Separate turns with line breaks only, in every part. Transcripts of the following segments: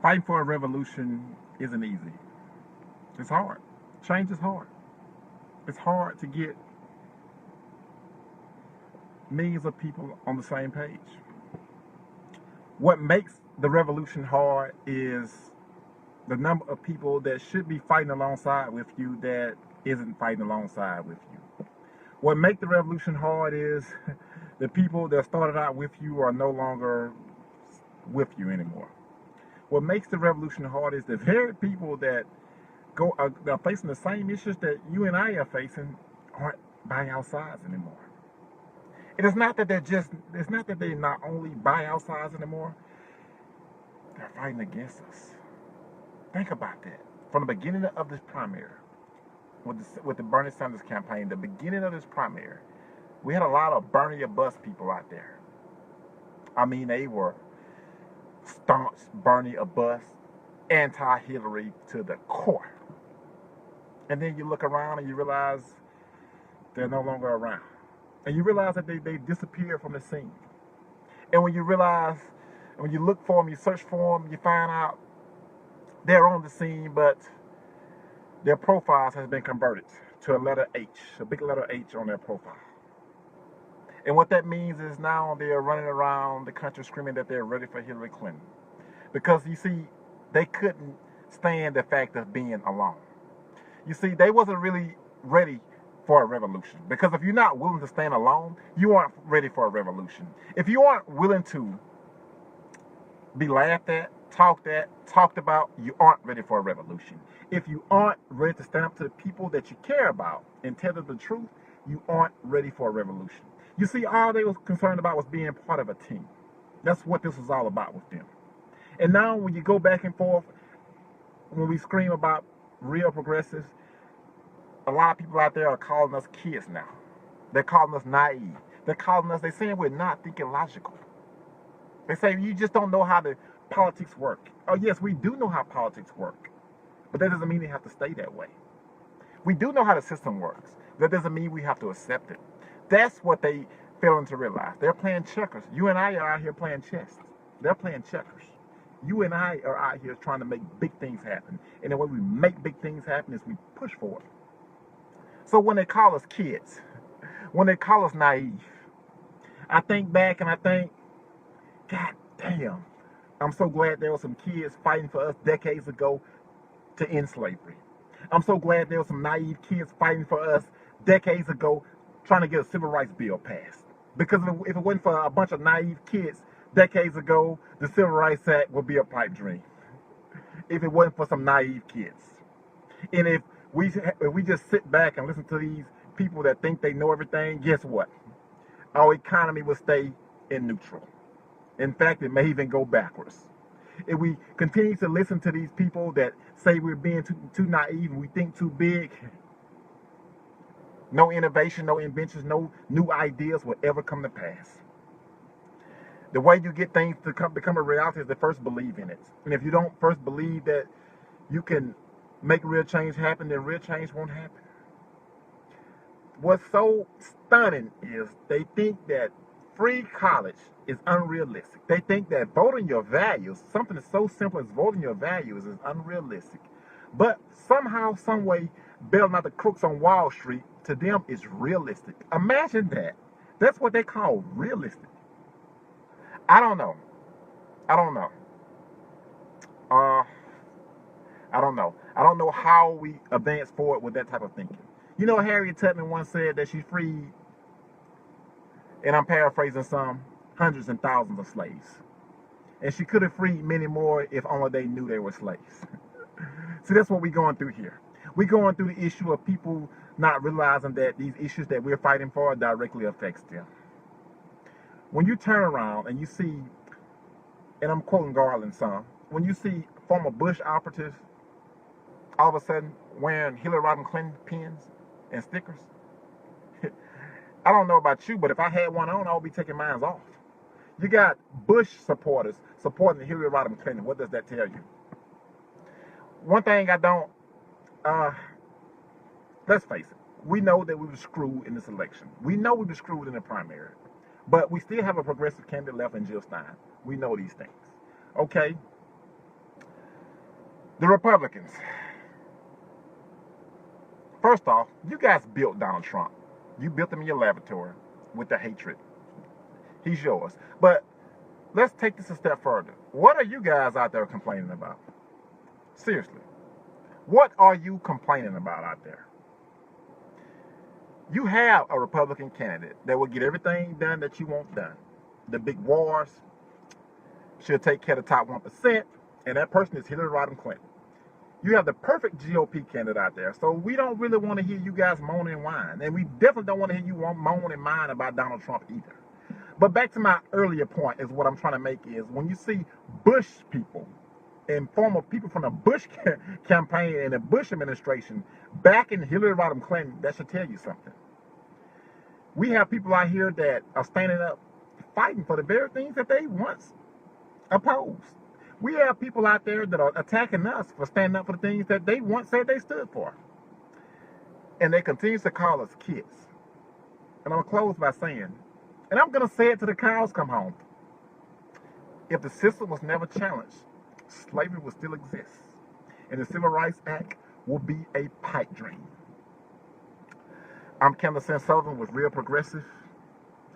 Fighting for a revolution isn't easy. It's hard. Change is hard. It's hard to get millions of people on the same page. What makes the revolution hard is the number of people that should be fighting alongside with you that isn't fighting alongside with you. What makes the revolution hard is the people that started out with you are no longer with you anymore. What makes the revolution hard is the very people that are facing the same issues that you and I are facing aren't by our sides anymore. It is not that it's not that they not only by our sides anymore, they're fighting against us. Think about that. From the beginning of this primary, with the Bernie Sanders campaign, the beginning of this primary, we had a lot of Bernie or bust people out there. I mean, they were staunch Bernie or bust, anti-Hillary to the core. And then you look around and you realize they're no longer around. And you realize that they disappeared from the scene. And when you realize, when you look for them, you search for them, you find out they're on the scene, but their profiles has been converted to a letter H, a big letter H on their profile. And what that means is now they're running around the country screaming that they're ready for Hillary Clinton. Because you see, they couldn't stand the fact of being alone. You see, they wasn't really ready for a revolution. Because if you're not willing to stand alone, you aren't ready for a revolution. If you aren't willing to be laughed at, talked about, you aren't ready for a revolution. If you aren't ready to stand up to the people that you care about and tell them the truth, you aren't ready for a revolution. You see, all they was concerned about was being part of a team. That's what this was all about with them. And now when you go back and forth, when we scream about real progressives, a lot of people out there are calling us kids now. They're calling us naive. They're saying we're not thinking logical. They say you just don't know how the politics work. Oh yes, we do know how politics work. But that doesn't mean they have to stay that way. We do know how the system works. That doesn't mean we have to accept it. That's what they failing to realize. They're playing checkers. You and I are out here playing chess. They're playing checkers. You and I are out here trying to make big things happen. And the way we make big things happen is we push for it. So when they call us kids, when they call us naive, I think back and I think, God damn, I'm so glad there were some kids fighting for us decades ago to end slavery. I'm so glad there were some naive kids fighting for us decades ago trying to get a civil rights bill passed. Because if it wasn't for a bunch of naive kids decades ago, the Civil Rights Act would be a pipe dream. If it wasn't for some naive kids. And if we just sit back and listen to these people that think they know everything, guess what? Our economy will stay in neutral. In fact, it may even go backwards. If we continue to listen to these people that say we're being too naive and we think too big, no innovation, no inventions, no new ideas will ever come to pass. The way you get things to become a reality is to first believe in it. And if you don't first believe that you can make real change happen, then real change won't happen. What's so stunning is they think that free college is unrealistic. They think that voting your values, something so simple as voting your values, is unrealistic. But somehow, some way, bailing out the crooks on Wall Street, to them is realistic. Imagine that. That's what they call realistic. I don't know. I don't know. I don't know how we advance forward with that type of thinking. You know, Harriet Tubman once said that she freed, and I'm paraphrasing some, hundreds and thousands of slaves. And she could have freed many more if only they knew they were slaves. See, that's what we're going through here. We're going through the issue of people not realizing that these issues that we're fighting for directly affects them. When you turn around and you see, and I'm quoting Garland some, when you see former Bush operatives all of a sudden wearing Hillary Clinton pins and stickers, I don't know about you, but if I had one on, I would be taking mine off. You got Bush supporters supporting Hillary Clinton. What does that tell you? One thing I don't, let's face it, we know that we were screwed in this election. We know we were screwed in the primary. But we still have a progressive candidate left in Jill Stein. We know these things. Okay? The Republicans. First off, you guys built Donald Trump. You built him in your laboratory with the hatred. He's yours. But let's take this a step further. What are you guys out there complaining about? Seriously. What are you complaining about out there? You have a Republican candidate that will get everything done that you want done. The big wars. She'll take care of the top 1%. And that person is Hillary Rodham Clinton. You have the perfect GOP candidate out there. So we don't really want to hear you guys moan and whine. And we definitely don't want to hear you moan and whine about Donald Trump either. But back to my earlier point is what I'm trying to make is when you see Bush people and former people from the Bush campaign and the Bush administration backing Hillary Rodham Clinton, that should tell you something. We have people out here that are standing up fighting for the very things that they once opposed. We have people out there that are attacking us for standing up for the things that they once said they stood for. And they continue to call us kids. And I'm going to close by saying, and I'm going to say it till the cows come home. If the system was never challenged, slavery will still exist. And the Civil Rights Act will be a pipe dream. I'm Kendall Sen Sullivan with Real Progressive.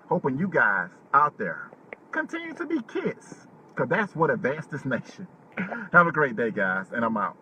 Hoping you guys out there continue to be kids. Because that's what advanced this nation. Have a great day, guys, and I'm out.